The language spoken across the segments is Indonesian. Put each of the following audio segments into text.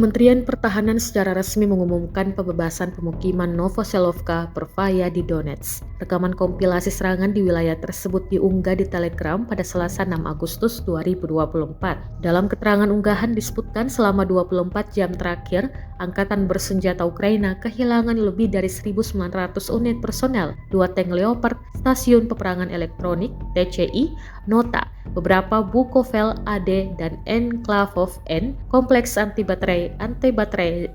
Kementerian Pertahanan secara resmi mengumumkan pembebasan pemukiman Novoselovka Pervaya di Donetsk. Rekaman kompilasi serangan di wilayah tersebut diunggah di Telegram pada Selasa 6 Agustus 2024. Dalam keterangan unggahan disebutkan selama 24 jam terakhir, Angkatan Bersenjata Ukraina kehilangan lebih dari 1.900 unit personel, 2 tank Leopard, stasiun peperangan elektronik (TCI), Nota, beberapa Bukovel AD dan Enklavov N, kompleks anti-baterai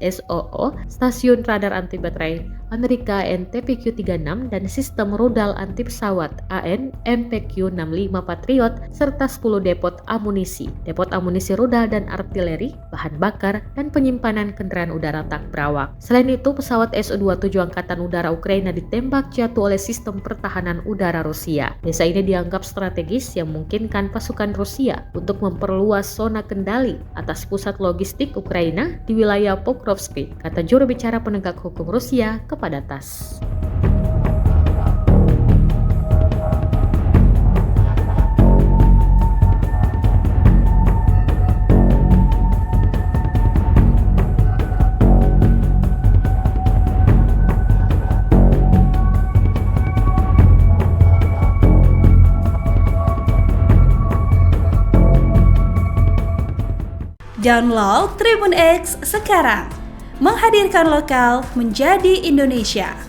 SOO, stasiun radar anti-baterai Amerika NTPQ-36 dan sistem rudal anti-pesawat AN MPQ-65 Patriot serta 10 depot amunisi rudal dan artileri, bahan bakar, dan penyimpanan kendaraan udara tak berawak. Selain itu, pesawat Su-27 Angkatan Udara Ukraina ditembak jatuh oleh sistem pertahanan udara Rusia. Desa ini dianggap strategis yang memungkinkan pasukan Rusia untuk memperluas zona kendali atas pusat logistik Ukraina di wilayah Pokrovsky, kata juru bicara penegak hukum Rusia kepada TASS. Download Tribun X sekarang, menghadirkan lokal menjadi Indonesia.